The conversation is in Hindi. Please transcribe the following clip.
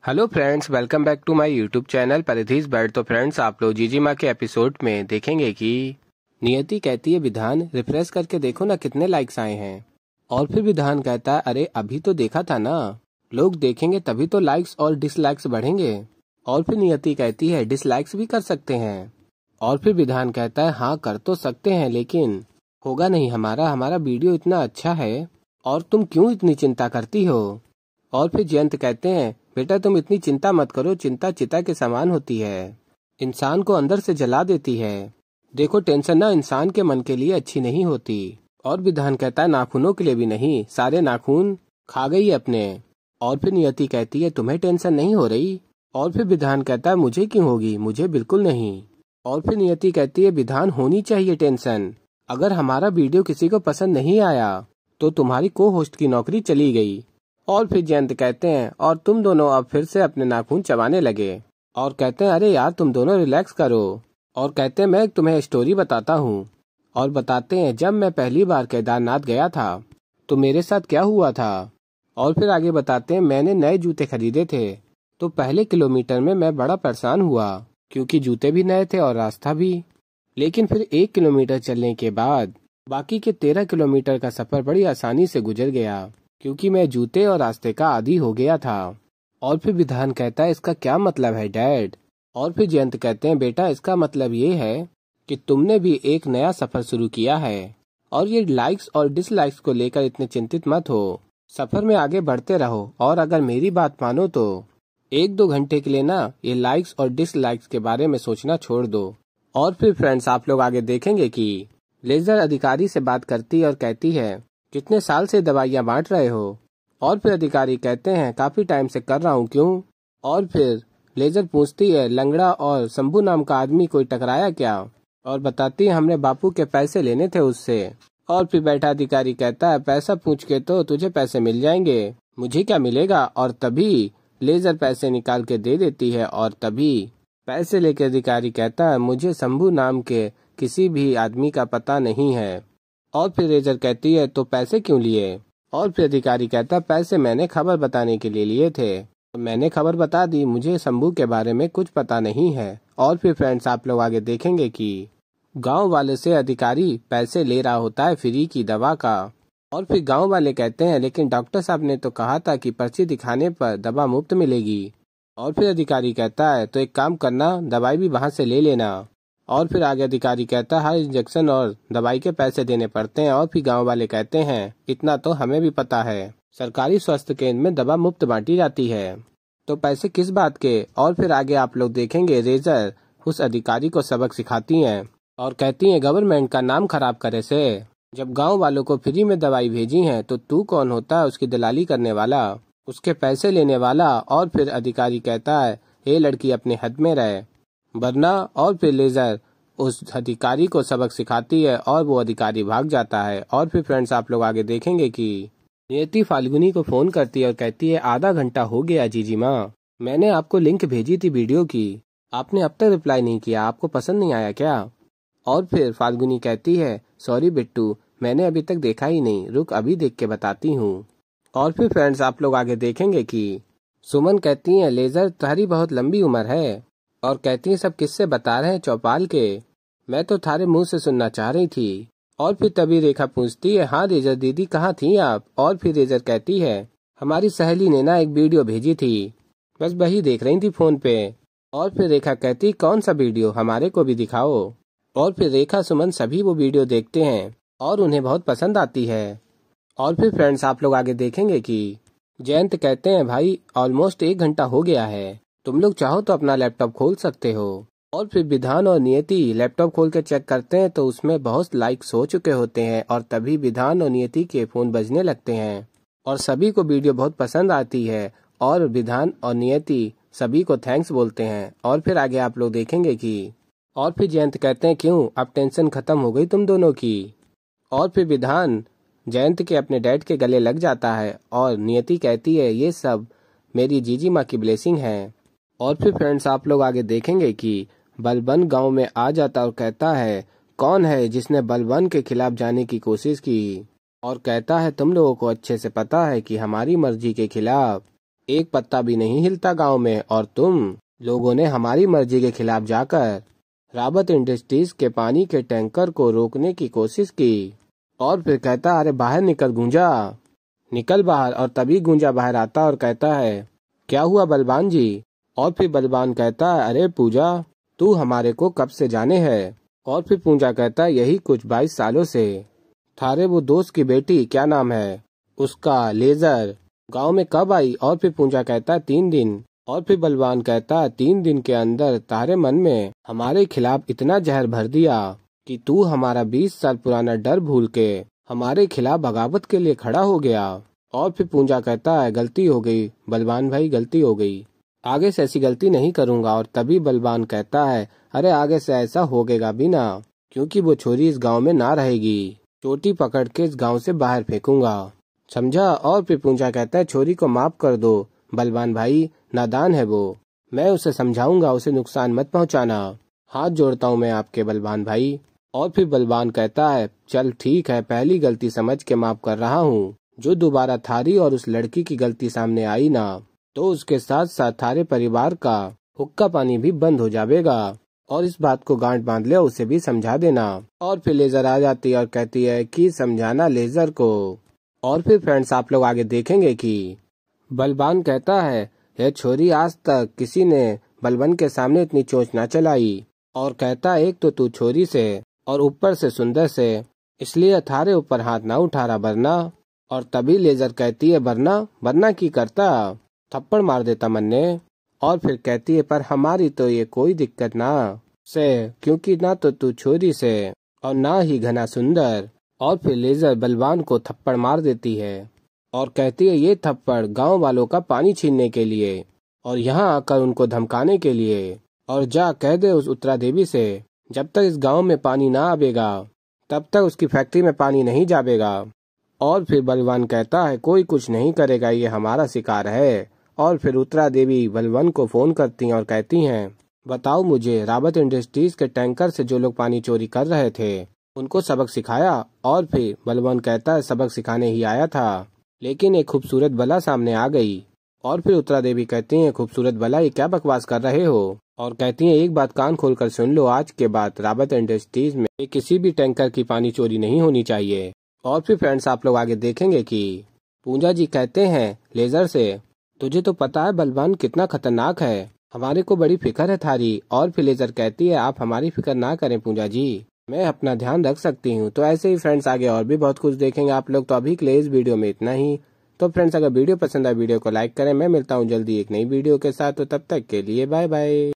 Hello friends, welcome back to my YouTube channel परिधीज बैड। तो फ्रेंड्स, आप लोग जीजी माँ के एपिसोड में देखेंगे कि नियति कहती है विधान रिफ्रेश करके देखो ना कितने लाइक्स आए हैं। और फिर विधान कहता है अरे अभी तो देखा था ना, लोग देखेंगे तभी तो लाइक्स और डिसलाइक्स बढ़ेंगे। और फिर नियति कहती है डिसलाइक्स भी कर सकते हैं। और फिर विधान कहता है हाँ कर तो सकते हैं लेकिन होगा नहीं, हमारा वीडियो इतना अच्छा है और तुम क्यों इतनी चिंता करती हो। और फिर जयंत कहते हैं बेटा तुम इतनी चिंता मत करो, चिंता चिता के समान होती है, इंसान को अंदर से जला देती है। देखो टेंशन ना इंसान के मन के लिए अच्छी नहीं होती। और विधान कहता है नाखूनों के लिए भी नहीं, सारे नाखून खा गई अपने। और फिर नियति कहती है तुम्हें टेंशन नहीं हो रही। और फिर विधान कहता है मुझे क्यों होगी, मुझे बिल्कुल नहीं। और फिर नियति कहती है विधान होनी चाहिए टेंशन, अगर हमारा वीडियो किसी को पसंद नहीं आया तो तुम्हारी को होस्ट की नौकरी चली गई। और फिर जयंत कहते हैं और तुम दोनों अब फिर से अपने नाखून चबाने लगे और कहते हैं अरे यार तुम दोनों रिलैक्स करो। और कहते हैं मैं तुम्हें स्टोरी बताता हूँ। और बताते हैं जब मैं पहली बार केदारनाथ गया था तो मेरे साथ क्या हुआ था। और फिर आगे बताते हैं मैंने नए जूते खरीदे थे तो पहले किलोमीटर में मैं बड़ा परेशान हुआ क्योंकि जूते भी नए थे और रास्ता भी। लेकिन फिर 1 किलोमीटर चलने के बाद बाकी के 13 किलोमीटर का सफर बड़ी आसानी से गुजर गया क्योंकि मैं जूते और रास्ते का आदी हो गया था। और फिर विधान कहता है इसका क्या मतलब है डैड। और फिर जयंत कहते हैं बेटा इसका मतलब ये है कि तुमने भी एक नया सफर शुरू किया है और ये लाइक्स और डिसलाइक्स को लेकर इतने चिंतित मत हो, सफर में आगे बढ़ते रहो। और अगर मेरी बात मानो तो 1-2 घंटे के लिए ना ये लाइक्स और डिसलाइक्स के बारे में सोचना छोड़ दो। और फिर फ्रेंड्स आप लोग आगे देखेंगे कि लेजर अधिकारी से बात करती है और कहती है कितने साल से दवाइयाँ बांट रहे हो। और फिर अधिकारी कहते हैं काफी टाइम से कर रहा हूँ क्यों। और फिर लेजर पूछती है लंगड़ा और शंभू नाम का आदमी कोई टकराया क्या। और बताती है हमने बापू के पैसे लेने थे उससे। और फिर बैठा अधिकारी कहता है पैसा पूछ के तो तुझे पैसे मिल जाएंगे, मुझे क्या मिलेगा। और तभी लेजर पैसे निकाल के दे देती है और तभी पैसे लेके अधिकारी कहता है मुझे शंभू नाम के किसी भी आदमी का पता नहीं है। और फिर लेजर कहती है तो पैसे क्यों लिए। और फिर अधिकारी कहता है पैसे मैंने खबर बताने के लिए लिए थे, मैंने खबर बता दी, मुझे शंभू के बारे में कुछ पता नहीं है। और फिर फ्रेंड्स आप लोग आगे देखेंगे कि गांव वाले से अधिकारी पैसे ले रहा होता है फ्री की दवा का। और फिर गांव वाले कहते हैं लेकिन डॉक्टर साहब ने तो कहा था कि पर्ची दिखाने पर दवा मुफ्त मिलेगी। और फिर अधिकारी कहता है तो एक काम करना दवाई भी वहां से ले लेना। और फिर आगे अधिकारी कहता है हर इंजेक्शन और दवाई के पैसे देने पड़ते हैं। और फिर गांव वाले कहते हैं इतना तो हमें भी पता है, सरकारी स्वास्थ्य केंद्र में दवा मुफ्त बांटी जाती है, तो पैसे किस बात के। और फिर आगे आप लोग देखेंगे लेजर उस अधिकारी को सबक सिखाती हैं और कहती हैं गवर्नमेंट का नाम खराब करे से, जब गाँव वालों को फ्री में दवाई भेजी है तो तू कौन होता है उसकी दलाली करने वाला, उसके पैसे लेने वाला। और फिर अधिकारी कहता है ये लड़की अपने हद में रहे वरना। और फिर लेजर उस अधिकारी को सबक सिखाती है और वो अधिकारी भाग जाता है। और फिर फ्रेंड्स आप लोग आगे देखेंगे कि नियति फाल्गुनी को फोन करती है और कहती है आधा घंटा हो गया जीजी माँ, मैंने आपको लिंक भेजी थी वीडियो की, आपने अब तक रिप्लाई नहीं किया, आपको पसंद नहीं आया क्या। और फिर फाल्गुनी कहती है सॉरी बिट्टू, मैंने अभी तक देखा ही नहीं, रुक अभी देख के बताती हूँ। और फिर फ्रेंड्स आप लोग आगे देखेंगे कि सुमन कहती है लेजर तुम्हारी बहुत लंबी उम्र है और कहती है सब किससे बता रहे हैं चौपाल के, मैं तो थारे मुंह से सुनना चाह रही थी। और फिर तभी रेखा पूछती है हाँ रेजर दीदी कहाँ थी आप। और फिर रेजर कहती है हमारी सहेली ने ना एक वीडियो भेजी थी, बस वही देख रही थी फोन पे। और फिर रेखा कहती कौन सा वीडियो, हमारे को भी दिखाओ। और फिर रेखा सुमन सभी वो वीडियो देखते हैं और उन्हें बहुत पसंद आती है। और फिर फ्रेंड्स आप लोग आगे देखेंगे कि जयंत कहते हैं भाई ऑलमोस्ट 1 घंटा हो गया है, तुम लोग चाहो तो अपना लैपटॉप खोल सकते हो। और फिर विधान और नियति लैपटॉप खोल के चेक करते हैं तो उसमें बहुत लाइक्स हो चुके होते हैं। और तभी विधान और नियति के फोन बजने लगते हैं और सभी को वीडियो बहुत पसंद आती है और विधान और नियति सभी को थैंक्स बोलते हैं। और फिर आगे आप लोग देखेंगे कि और फिर जयंत कहते हैं क्यों अब टेंशन खत्म हो गई तुम दोनों की। और फिर विधान जयंत के अपने डैड के गले लग जाता है और नियति कहती है ये सब मेरी जीजी माँ की ब्लेसिंग है। और फिर फ्रेंड्स आप लोग आगे देखेंगे कि बलबन गांव में आ जाता और कहता है कौन है जिसने बलबन के खिलाफ जाने की कोशिश की। और कहता है तुम लोगों को अच्छे से पता है कि हमारी मर्जी के खिलाफ एक पत्ता भी नहीं हिलता गांव में, और तुम लोगों ने हमारी मर्जी के खिलाफ जाकर रावत इंडस्ट्रीज के पानी के टैंकर को रोकने की कोशिश की। और फिर कहता, अरे बाहर निकल गूंजा, निकल बाहर। और तभी गूंजा बाहर आता और कहता है, क्या हुआ बलवान जी? और फिर बलवान कहता है, अरे पूजा, तू हमारे को कब से जाने है? और फिर पूजा कहता है, यही कुछ 22 सालों से। थारे वो दोस्त की बेटी, क्या नाम है उसका, लेजर, गांव में कब आई? और फिर पूजा कहता है, 3 दिन। और फिर बलवान कहता है, 3 दिन के अंदर तारे मन में हमारे खिलाफ इतना जहर भर दिया कि तू हमारा 20 साल पुराना डर भूल के हमारे खिलाफ बगावत के लिए खड़ा हो गया। और फिर पूजा कहता है, गलती हो गई बलवान भाई, गलती हो गई, आगे से ऐसी गलती नहीं करूंगा। और तभी बलवान कहता है, अरे आगे से ऐसा होगेगा भी ना, क्योंकि वो छोरी इस गांव में ना रहेगी, चोटी पकड़ के इस गांव से बाहर फेंकूंगा, समझा? और फिर पूजा कहता है, छोरी को माफ कर दो बलवान भाई, नादान है वो, मैं उसे समझाऊंगा, उसे नुकसान मत पहुंचाना, हाथ जोड़ता हूँ मैं आपके बलवान भाई। और फिर बलवान कहता है, चल ठीक है, पहली गलती समझ के माफ कर रहा हूँ, जो दोबारा थारी और उस लड़की की गलती सामने आई ना, तो उसके साथ साथ थारे परिवार का हुक्का पानी भी बंद हो जाएगा। और इस बात को गांठ बांध ले, उसे भी समझा देना। और फिर लेजर आ जाती है और कहती है कि समझाना लेजर को। और फिर फ्रेंड्स आप लोग आगे देखेंगे कि बलवान कहता है, यह छोरी आज तक किसी ने बलवन के सामने इतनी चोंच ना चलाई। और कहता है, एक तो तू छोरी से और ऊपर से सुंदर से, इसलिए थारे ऊपर हाथ ना उठा रहा वरना। और तभी लेजर कहती है, वरना की करता, थप्पड़ मार देता मन्ने। और फिर कहती है, पर हमारी तो ये कोई दिक्कत ना से, क्योंकि ना तो तू छोरी से और ना ही घना सुंदर। और फिर लेजर बलवान को थप्पड़ मार देती है और कहती है, ये थप्पड़ गांव वालों का पानी छीनने के लिए और यहाँ आकर उनको धमकाने के लिए। और जा कह दे उस उत्तरा देवी से, जब तक इस गांव में पानी ना आवेगा तब तक उसकी फैक्ट्री में पानी नहीं जावेगा। और फिर बलवान कहता है, कोई कुछ नहीं करेगा, ये हमारा शिकार है। और फिर उत्तरा देवी बलवान को फोन करती हैं और कहती हैं, बताओ मुझे, रावत इंडस्ट्रीज के टैंकर से जो लोग पानी चोरी कर रहे थे उनको सबक सिखाया? और फिर बलवान कहता है, सबक सिखाने ही आया था, लेकिन एक खूबसूरत बला सामने आ गई। और फिर उत्तरा देवी कहती हैं, खूबसूरत बला, ये क्या बकवास कर रहे हो? और कहती हैं, एक बात कान खोलकर सुन लो, आज के बाद रावत इंडस्ट्रीज में किसी भी टैंकर की पानी चोरी नहीं होनी चाहिए। और फिर फ्रेंड्स आप लोग आगे देखेंगे कि पूजा जी कहते हैं लेजर से, तुझे तो पता है बलवान कितना खतरनाक है, हमारे को बड़ी फिक्र है थारी। और फिर लेजर कहती है, आप हमारी फिक्र ना करें पूजा जी, मैं अपना ध्यान रख सकती हूँ। तो ऐसे ही फ्रेंड्स आगे और भी बहुत कुछ देखेंगे आप लोग। तो अभी के लिए इस वीडियो में इतना ही। तो फ्रेंड्स अगर वीडियो पसंद आए वीडियो को लाइक करें। मैं मिलता हूँ जल्दी एक नई वीडियो के साथ, तो तब तक के लिए बाय बाय।